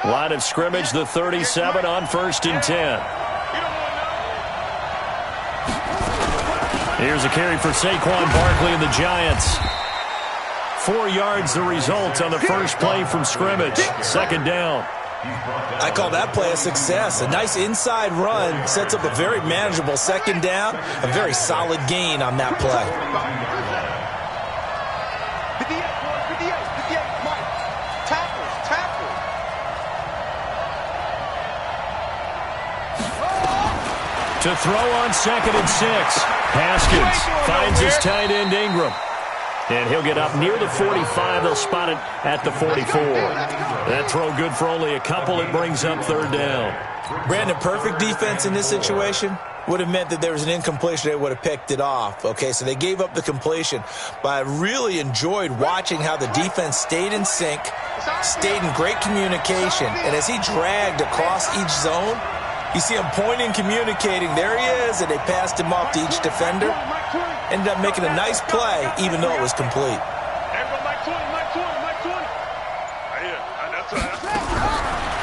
Line of scrimmage, the 37 on 1st and 10. Here's a carry for Saquon Barkley and the Giants. 4 yards the result on the first play from scrimmage. 2nd down. I call that play a success. A nice inside run sets up a very manageable 2nd down. A very solid gain on that play. To throw on 2nd and 6. Haskins finds his tight end Ingram. And he'll get up near the 45. They'll spot it at the 44. That throw good for only a couple. It brings up 3rd down. Brandon, perfect defense in this situation would have meant that there was an incompletion. They would have picked it off. Okay, so they gave up the completion. But I really enjoyed watching how the defense stayed in sync, stayed in great communication. And as he dragged across each zone, you see him pointing, communicating. There he is, and they passed him off to each defender. Ended up making a nice play, even though it was complete.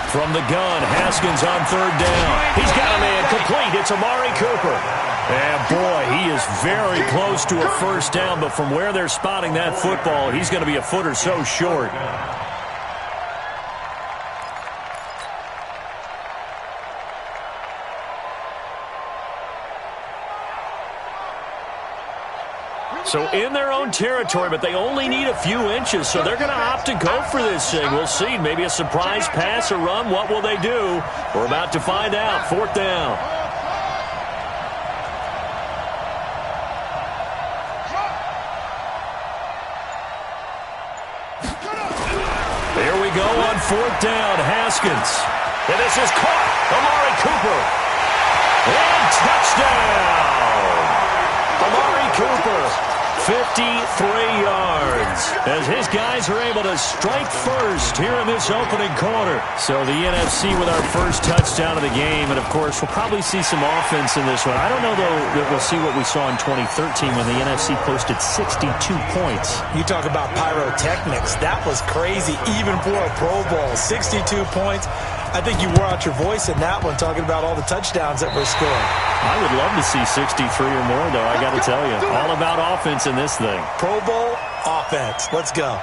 From the gun, Haskins on 3rd down. He's got a man complete. It's Amari Cooper. And boy, he is very close to a 1st down, but from where they're spotting that football, he's going to be a foot or so short. So in their own territory, but they only need a few inches, so they're going to opt to go for this thing. We'll see. Maybe a surprise pass or run. What will they do? We're about to find out. 4th down. Here we go on 4th down. Haskins. And this is caught. Amari Cooper. And touchdown. Amari Cooper. 53 yards as his guys are able to strike first here in this opening quarter. So the NFC with our first touchdown of the game, and of course we'll probably see some offense in this one. I don't know though that we'll see what we saw in 2013 when the NFC posted 62 points. You talk about pyrotechnics. That was crazy even for a Pro Bowl. 62 points. I think you wore out your voice in that one talking about all the touchdowns that were scored. I would love to see 63 or more, though, I got to tell you. All about offense in this thing. Pro Bowl offense. Let's go.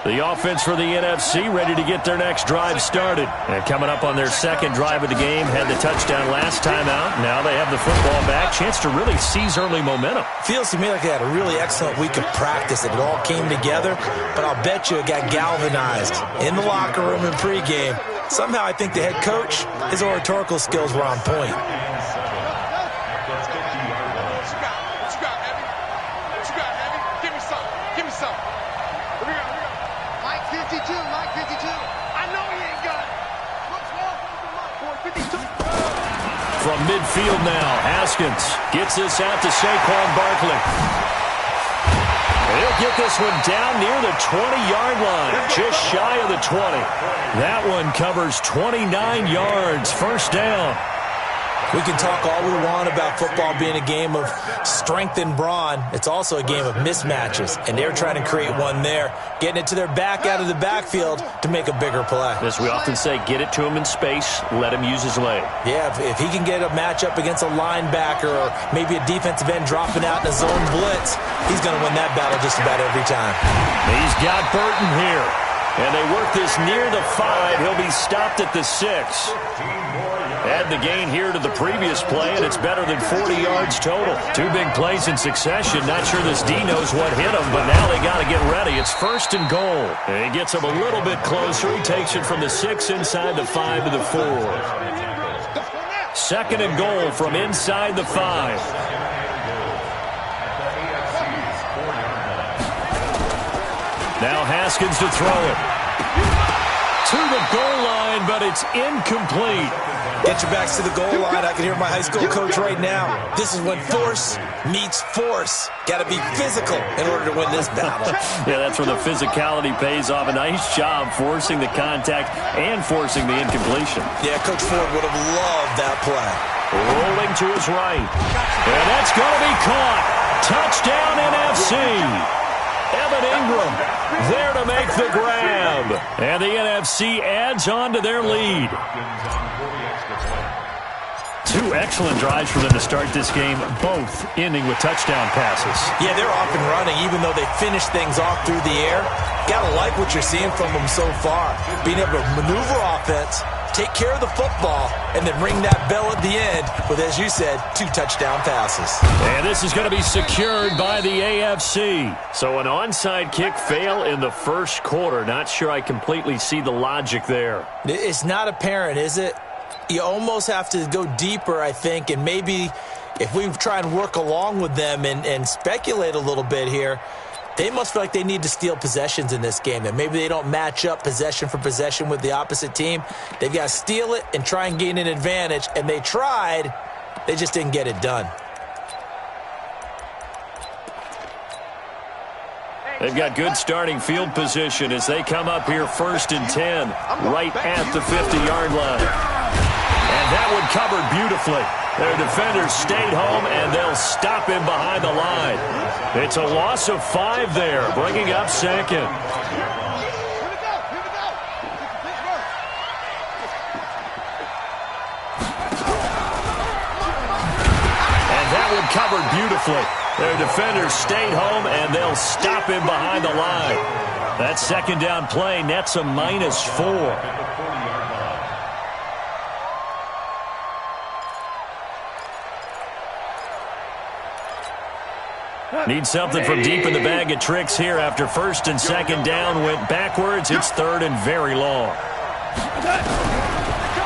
The offense for the NFC ready to get their next drive started. And coming up on their 2nd drive of the game, had the touchdown last time out. Now they have the football back. Chance to really seize early momentum. Feels to me like they had a really excellent week of practice. It all came together, but I'll bet you it got galvanized in the locker room in pregame. Somehow I think the head coach, his oratorical skills were on point. From midfield now, Haskins gets this out to Saquon Barkley. He'll get this one down near the 20-yard line, just shy of the 20. That one covers 29 yards, 1st down. We can talk all we want about football being a game of strength and brawn. It's also a game of mismatches, and they're trying to create one there, getting it to their back out of the backfield to make a bigger play. As we often say, get it to him in space, let him use his leg. Yeah, if he can get a matchup against a linebacker or maybe a defensive end dropping out in a zone blitz, he's going to win that battle just about every time. He's got Burton here, and they work this near the 5. He'll be stopped at the 6. Add the gain here to the previous play, and it's better than 40 yards total. 2 big plays in succession. Not sure this D knows what hit him, but now they got to get ready. It's 1st and goal. And he gets him a little bit closer. He takes it from the 6 inside the 5 to the 4. 2nd and goal from inside the 5. Now Haskins to throw it. To the goal line, but it's incomplete. Get your backs to the goal line. I can hear my high school coach right now. This is when force meets force. Got to be physical in order to win this battle. Yeah, that's where the physicality pays off. A nice job forcing the contact and forcing the incompletion. Yeah, Coach Ford would have loved that play. Rolling to his right. And that's going to be caught. Touchdown NFC. Evan Ingram there to make the grab. And the NFC adds on to their lead. Two excellent drives for them to start this game, both ending with touchdown passes. Yeah, they're off and running, even though they finish things off through the air. Gotta like what you're seeing from them so far. Being able to maneuver offense, take care of the football, and then ring that bell at the end with, as you said, 2 touchdown passes. And this is going to be secured by the AFC. So an onside kick fail in the first quarter. Not sure I completely see the logic there. It's not apparent, is it? You almost have to go deeper, I think, and maybe if we try and work along with them and speculate a little bit here, they must feel like they need to steal possessions in this game. That maybe they don't match up possession for possession with the opposite team. They've got to steal it and try and gain an advantage, and they tried. They just didn't get it done. They've got good starting field position as they come up here 1st and 10, right at the 50-yard line. And that one covered beautifully. Their defenders stayed home, and they'll stop him behind the line. It's a loss of 5 there, bringing up 2nd. And that one covered beautifully. Their defenders stayed home, and they'll stop him behind the line. That 2nd down play nets a -4. Need something from deep in the bag of tricks here after 1st and 2nd down went backwards. It's 3rd and very long.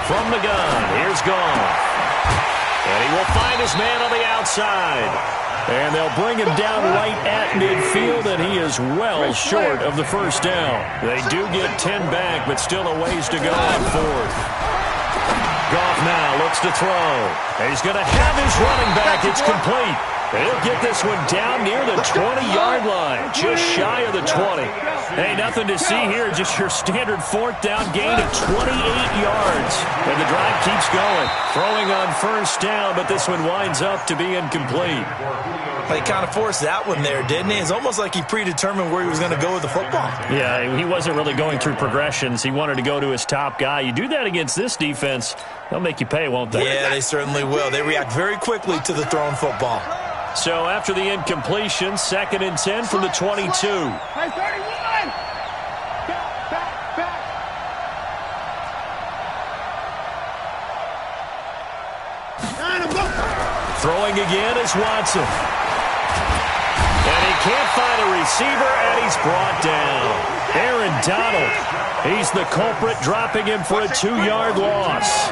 From the gun, here's Goff. And he will find his man on the outside. And they'll bring him down right at midfield, and he is well short of the 1st down. They do get 10 back, but still a ways to go on 4th. Goff now looks to throw. And he's going to have his running back. It's complete. He'll get this one down near the 20-yard line, just shy of the 20. Hey, nothing to see here, just your standard 4th down gain of 28 yards. And the drive keeps going. Throwing on 1st down, but this one winds up to be incomplete. He kind of forced that one there, didn't he? It's almost like he predetermined where he was going to go with the football. Yeah, he wasn't really going through progressions. He wanted to go to his top guy. You do that against this defense, they'll make you pay, won't they? Yeah, they certainly will. They react very quickly to the thrown football. So after the incompletion, 2nd and 10 from the 22. Throwing again is Watson. And he can't find a receiver, and he's brought down. Aaron Donald, he's the culprit, dropping him for a 2-yard loss.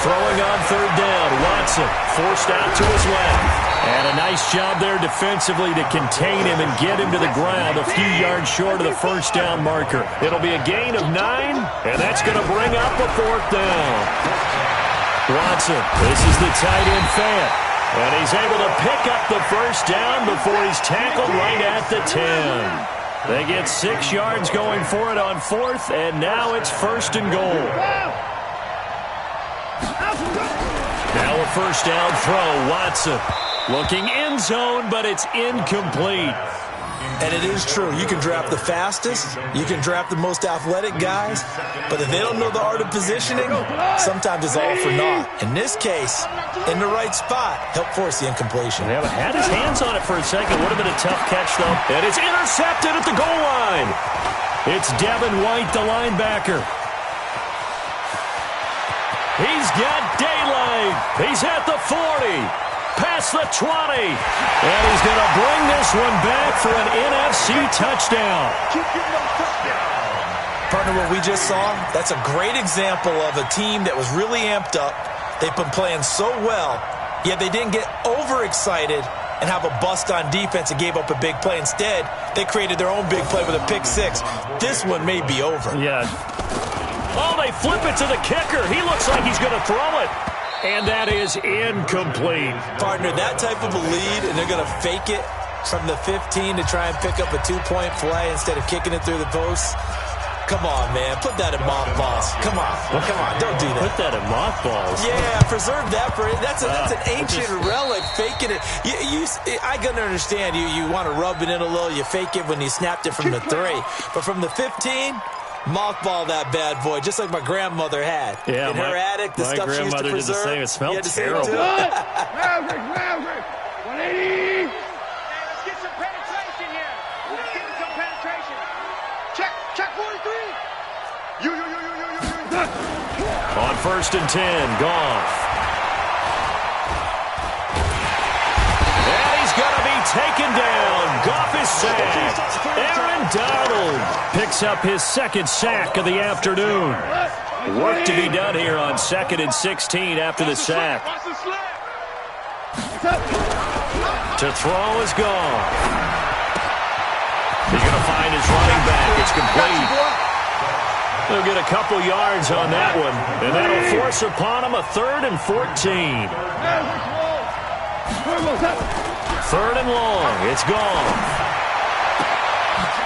Throwing on 3rd down, Watson forced out to his left. And a nice job there defensively to contain him and get him to the ground a few yards short of the 1st down marker. It'll be a gain of 9, and that's going to bring up a 4th down. Watson, this is the tight end fan. And he's able to pick up the 1st down before he's tackled right at the 10. They get 6 yards going for it on 4th, and now it's 1st and goal. Now a 1st down throw, Watson. Looking end zone, but it's incomplete. And it is true. You can draft the fastest. You can draft the most athletic guys. But if they don't know the art of positioning, sometimes it's all for naught. In this case, in the right spot, helped force the incompletion. Yeah, but had his hands on it for a second. Would have been a tough catch, though. And it's intercepted at the goal line. It's Devin White, the linebacker. He's got daylight. He's at the 40. Past the 20. And he's going to bring this one back for an NFC touchdown. Partner, what we just saw, that's a great example of a team that was really amped up. They've been playing so well, yet they didn't get overexcited and have a bust on defense and gave up a big play. Instead, they created their own big play with a pick six. This one may be over. Yeah. Oh, they flip it to the kicker. He looks like he's going to throw it. And that is incomplete. Partner, that type of a lead, and they're going to fake it from the 15 to try and pick up a 2-point play instead of kicking it through the post. Come on, man. Put that in mothballs. Come on. Come on. Don't do that. Put that in mothballs? Yeah, preserve that for it. That's an ancient relic. Faking it. I can understand. You want to rub it in a little. You fake it when you snapped it from the 3. But from the 15, mothball that bad boy, just like my grandmother had. Yeah, in her attic, the stuff she used to preserve. Did the same. It smelled terrible. Maverick. 180. Let's get some penetration here. Let's get some penetration. Check 43. You. On 1st and 10, Goff. And he's going to be taken down. Goff is sacked. Aaron Donald picks up his 2nd sack of the afternoon. Work to be done here on 2nd and 16 after the sack. To throw is Goff. He's going to find his running back. It's complete. They'll get a couple yards on that one, and that'll force upon him a 3rd and 14. 3rd and long. It's Goff.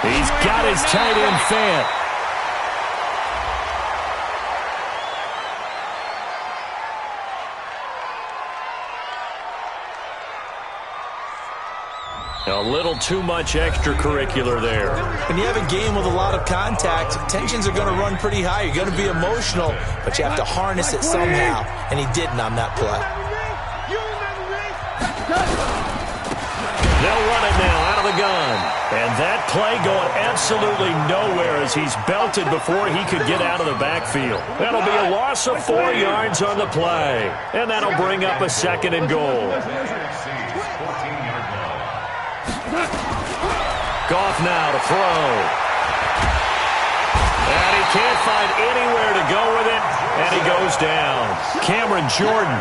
He's got his tight end Fant. A little too much extracurricular there. When you have a game with a lot of contact, tensions are going to run pretty high. You're going to be emotional, but you have to harness it somehow, and he didn't on that play. They'll run it now out of the gun. And that play going absolutely nowhere as he's belted before he could get out of the backfield. That'll be a loss of 4 yards on the play, and that'll bring up a 2nd and goal. Goff now to throw. And he can't find anywhere to go with it, and he goes down. Cameron Jordan,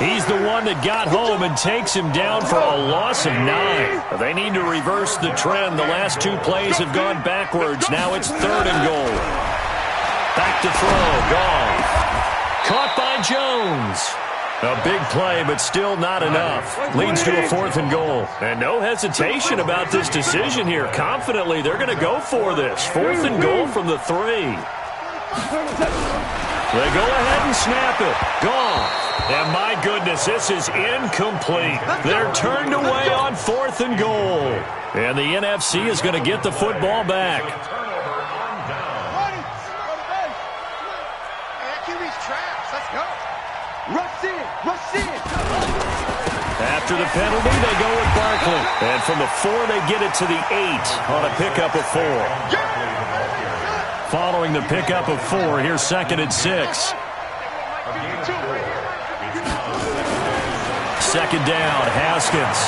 he's the one that got home and takes him down for a loss of 9. They need to reverse the trend. The last 2 plays have gone backwards. Now it's 3rd and goal. Back to throw. Goff. Caught by Jones. A big play, but still not enough. Leads to a 4th and goal. And no hesitation about this decision here. Confidently, they're going to go for this. 4th and goal from the 3. They go ahead and snap it. Goff. And my goodness, this is incomplete. They're turned away on 4th and goal. And the NFC is going to get the football back. After the penalty, they go with Barkley. And from the 4, they get it to the 8 on a pickup of 4. Following the pickup of 4, here's 2nd and 6. 2nd down, Haskins.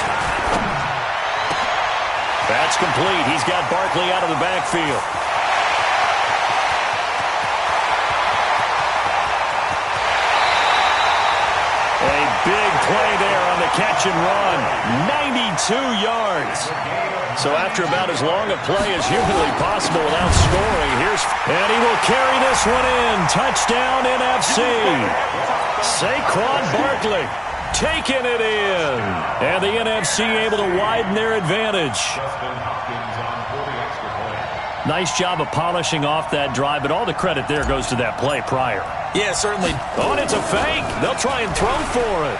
That's complete. He's got Barkley out of the backfield. A big play there on the catch and run. 92 yards. So after about as long a play as humanly possible without scoring, and he will carry this one in. Touchdown NFC. Saquon Barkley taking it in. And the NFC able to widen their advantage. Nice job of polishing off that drive, but all the credit there goes to that play prior. Yeah, certainly. Oh, and it's a fake. They'll try and throw for it.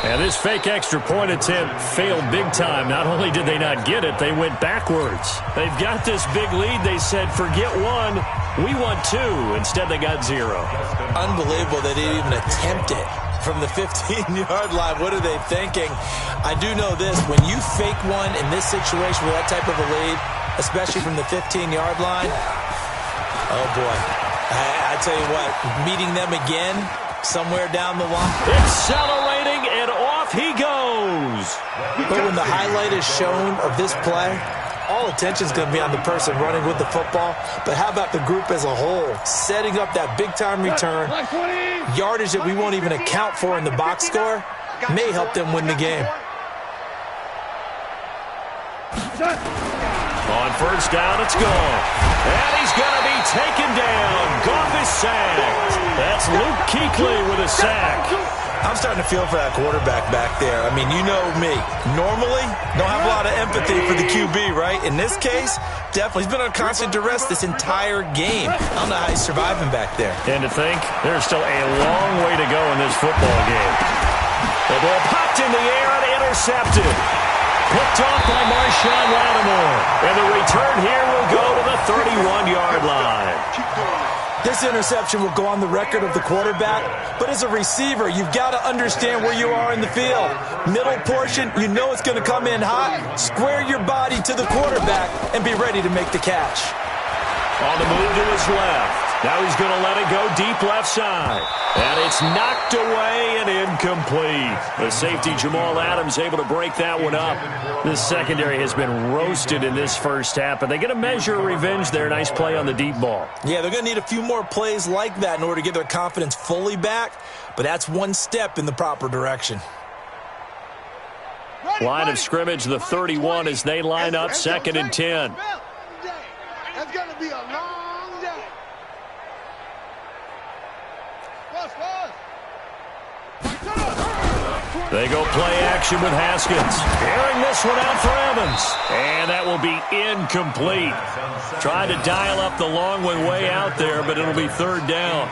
And this fake extra point attempt failed big time. Not only did they not get it, they went backwards. They've got this big lead. They said, forget 1, we want 2. Instead, they got 0. Unbelievable they didn't even attempt it from the 15-yard line. What are they thinking? I do know this. When you fake one in this situation with that type of a lead, especially from the 15-yard line, oh, boy. I tell you what, meeting them again somewhere down the line. Accelerating, and off he goes. But when the highlight is shown of this play, all attention is going to be on the person running with the football. But how about the group as a whole? Setting up that big-time return, yardage that we won't even account for in the box score, may help them win the game. On 1st down, it's Goff. And he's going to be taken down. Goff is sacked. That's Luke Kuechly with a sack. I'm starting to feel for that quarterback back there. I mean, you know me. Normally, don't have a lot of empathy for the QB, right? In this case, definitely. He's been on constant duress this entire game. I don't know how he's surviving back there. And to think, there's still a long way to go in this football game. The ball popped in the air and intercepted. Picked off by Marshawn Lattimore. And the return here will go to the 31-yard line. This interception will go on the record of the quarterback, but as a receiver, you've got to understand where you are in the field. Middle portion, you know it's going to come in hot. Square your body to the quarterback and be ready to make the catch. On the move to his left. Now he's going to let it go deep left side. And it's knocked away and incomplete. The safety, Jamal Adams, able to break that one up. This secondary has been roasted in this first half, but they get a measure of revenge there. Nice play on the deep ball. Yeah, they're going to need a few more plays like that in order to get their confidence fully back, but that's one step in the proper direction. Line of scrimmage, the 31 as they line up, 2nd and 10. That's going to be a long day. They go play action with Haskins. Airing this one out for Evans. And that will be incomplete. Tried to dial up the long one way out there, but it'll be 3rd down.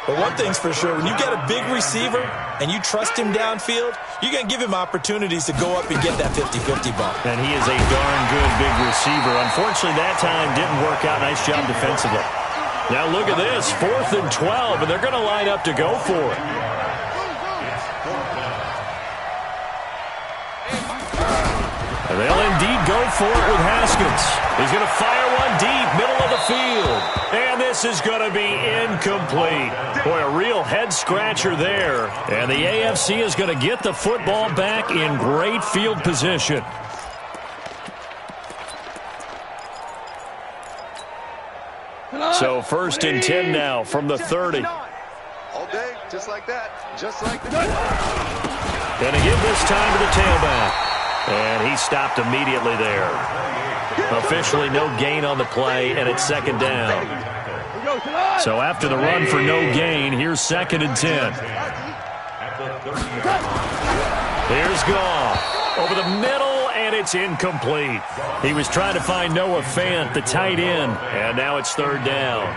But one thing's for sure, when you get a big receiver and you trust him downfield, you're going to give him opportunities to go up and get that 50-50 ball. And he is a darn good big receiver. Unfortunately, that time didn't work out. Nice job defensively. Now look at this, 4th and 12, and they're going to line up to go for it. And they'll indeed go for it with Haskins. He's going to fire one deep, middle of the field. And this is going to be incomplete. Boy, a real head-scratcher there. And the AFC is going to get the football back in great field position. So 1st and 10 now from the 30. All day, just like that. Just like that. And to give this time to the tailback. And he stopped immediately there. Officially no gain on the play, and it's 2nd down. So after the run for no gain, here's 2nd and 10. Here's Goff. Over the middle, and it's incomplete. He was trying to find Noah Fant, the tight end, and now it's 3rd down.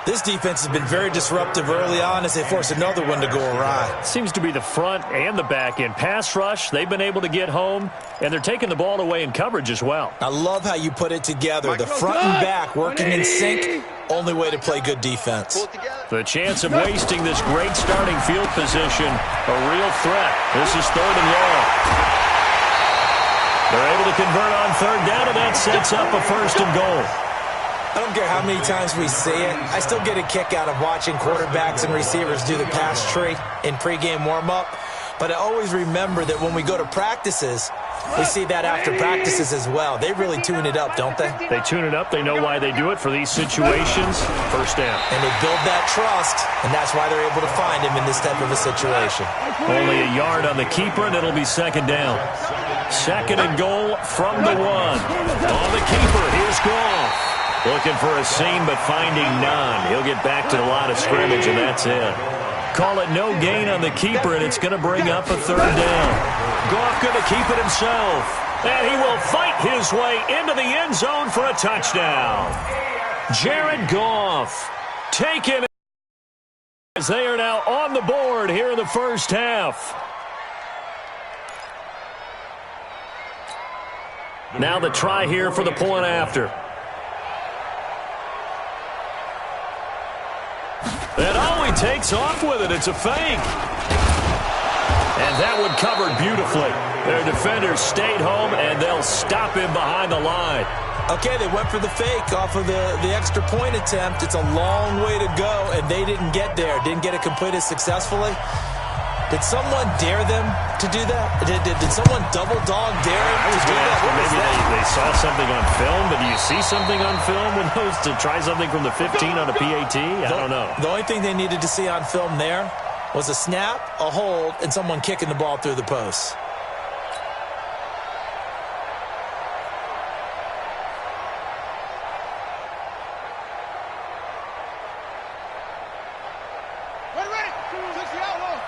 This defense has been very disruptive early on as they force another one to go awry. Seems to be the front and the back end. Pass rush, they've been able to get home, and they're taking the ball away in coverage as well. I love how you put it together. The front and back working in sync, only way to play good defense. The chance of wasting this great starting field position, a real threat. This is 3rd and long. They're able to convert on 3rd down, and that sets up a 1st and goal. I don't care how many times we see it. I still get a kick out of watching quarterbacks and receivers do the pass tree in pregame warm-up. But I always remember that when we go to practices, we see that after practices as well. They really tune it up, don't they? They tune it up. They know why they do it for these situations. 1st down. And they build that trust, and that's why they're able to find him in this type of a situation. Only a yard on the keeper, and it'll be 2nd down. 2nd and goal from the 1. On the keeper, here's Goff. Looking for a seam, but finding none. He'll get back to the line of scrimmage, and that's it. Call it no gain on the keeper, and it's going to bring up a 3rd down. Goff going to keep it himself, and he will fight his way into the end zone for a touchdown. Jared Goff taken as they are now on the board here in the first half. Now the try here for the point after. And oh, he takes off with it. It's a fake. And that one covered beautifully. Their defenders stayed home, and they'll stop him behind the line. Okay, they went for the fake off of the extra point attempt. It's a long way to go, and they didn't get there. Didn't get it completed successfully. Did someone dare them to do that? Did someone double dog dare them to do that? Maybe they saw something on film, but do you see something on film when those to try something from the 15 on a PAT? I don't know. The only thing they needed to see on film there was a snap, a hold, and someone kicking the ball through the post. Ready, ready. 6 the outlaw.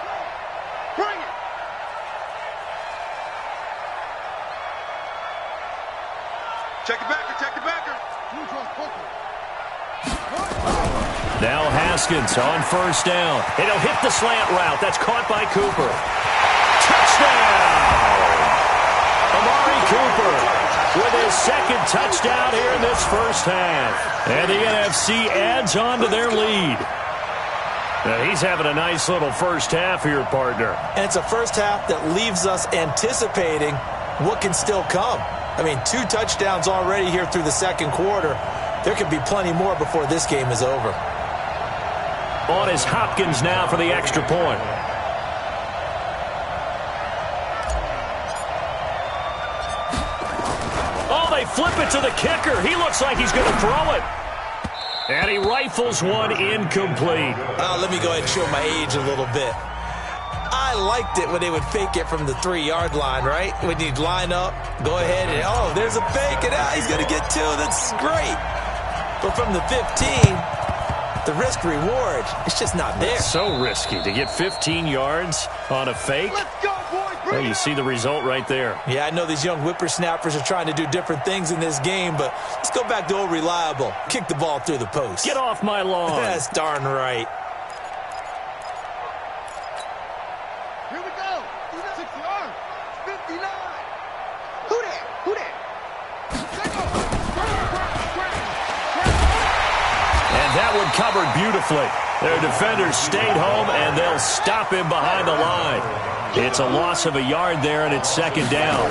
Check the backer, check the backer. Now Haskins on first down. And he'll hit the slant route. That's caught by Cooper. Touchdown! Amari Cooper with his second touchdown here in this first half. And the NFC adds on to their lead. Now he's having a nice little first half here, partner. And it's a first half that leaves us anticipating what can still come. I mean, 2 touchdowns already here through the second quarter. There could be plenty more before this game is over. On is Hopkins now for the extra point. Oh, they flip it to the kicker. He looks like he's going to throw it. And he rifles one incomplete. Let me go ahead and show my age a little bit. I liked it when they would fake it from the 3-yard line, right? When you'd line up, go ahead and, oh, there's a fake, and he's going to get 2. That's great. But from the 15, the risk-reward, it's just not there. It's so risky to get 15 yards on a fake. Let's go, boys. Well, you see the result right there. Yeah, I know these young whippersnappers are trying to do different things in this game, but let's go back to old reliable. Kick the ball through the post. Get off my lawn. That's darn right. Here we go. 6 yards. 59. Who that? Who that? And that one covered beautifully. Their defenders stayed home, and they'll stop him behind the line. It's a loss of a yard there, and it's second down.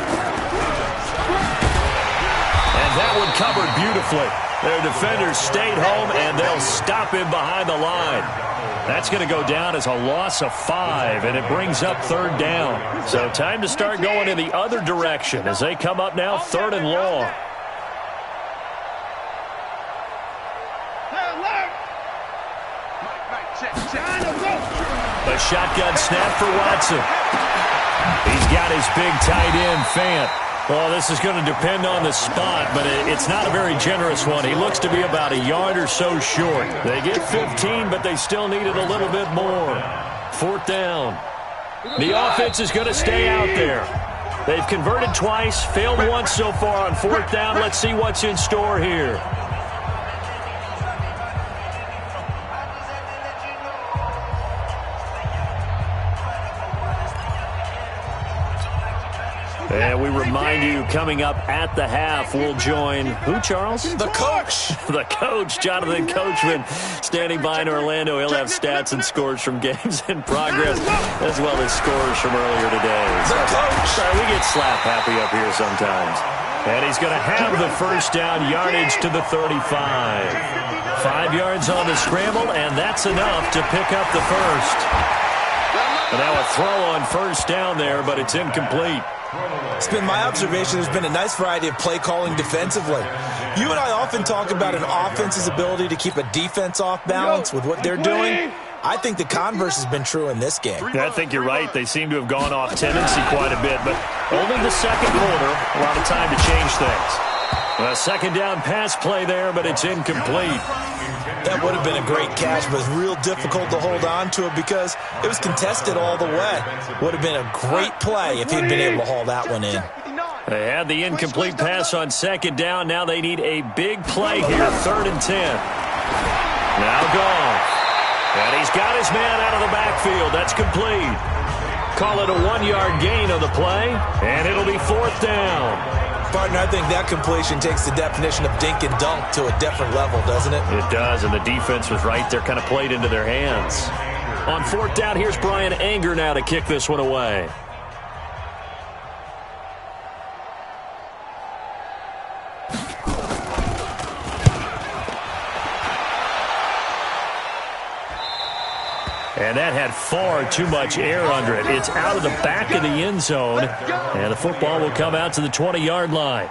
And that one covered beautifully. Their defenders stayed home, and they'll stop him behind the line. That's going to go down as a loss of 5, and it brings up third down. So time to start going in the other direction as they come up now third and long. A shotgun snap for Watson. He's got his big tight end, Fant. Well, this is going to depend on the spot, but it's not a very generous one. He looks to be about a yard or so short. They get 15, but they still need it a little bit more. Fourth down. The offense is going to stay out there. They've converted twice, failed once so far on fourth down. Let's see what's in store here. And we remind you, coming up at the half, we'll join who, Charles? The coach. The coach, Jonathan Coachman, standing by in Orlando. He'll have stats and scores from games in progress, as well as scores from earlier today. The coach. Sorry, we get slap happy up here sometimes. And he's going to have the first down, yardage to the 35. 5 yards on the scramble, and that's enough to pick up the first. And now a throw on first down there, but it's incomplete. It's been my observation there's been a nice variety of play calling defensively. You and I often talk about an offense's ability to keep a defense off balance with what they're doing. I think the converse has been true in this game. I think you're right. They seem to have gone off tendency quite a bit, but only the second quarter, a lot of time to change things. A second down pass play there, but it's incomplete. That would have been a great catch, but it's real difficult to hold on to it because it was contested all the way. Would have been a great play if he'd been able to haul that one in. They had the incomplete pass on second down. Now they need a big play here, 3rd and 10. Now gone. And he's got his man out of the backfield. That's complete. Call it a 1-yard gain on the play, and it'll be 4th down. Partner, I think that completion takes the definition of dink and dunk to a different level, doesn't it? It does, and the defense was right there, kind of played into their hands. On 4th down, here's Brian Anger now to kick this one away. And that had far too much air under it. It's out of the back of the end zone, and the football will come out to the 20-yard line.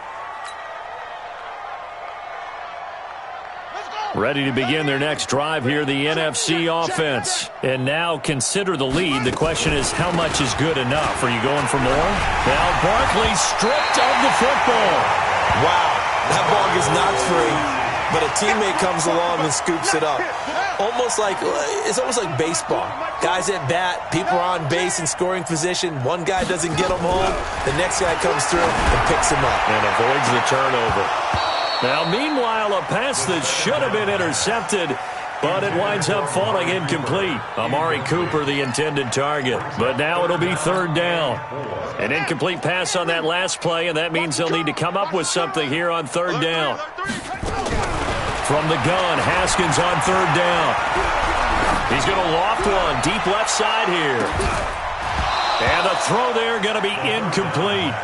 Ready to begin their next drive here, the NFC offense. And now consider the lead. The question is, how much is good enough? Are you going for more? Now Barkley stripped of the football. Wow, that ball gets knocked free. but a teammate comes along and scoops it up. It's almost like baseball. Guys at bat, people are on base in scoring position. One guy doesn't get them home. The next guy comes through and picks him up. And avoids the turnover. Now, meanwhile, a pass that should have been intercepted, but it winds up falling incomplete. Amari Cooper, the intended target. But now it'll be third down. An incomplete pass on that last play, and that means they'll need to come up with something here on third down. From the gun, Haskins on third down. He's going to loft one, deep left side here. And the throw there going to be incomplete.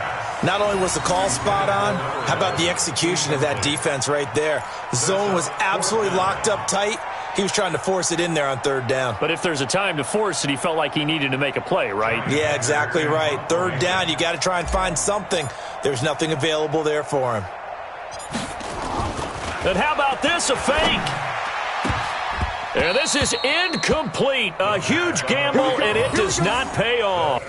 Not only was the call spot on, how about the execution of that defense right there? The zone was absolutely locked up tight. He was trying to force it in there on third down. But if there's a time to force it, he felt like he needed to make a play, right? Yeah, exactly right. Third down, you got to try and find something. There's nothing available there for him. And how about this, a fake? And this is incomplete. A huge gamble, and it does not pay off.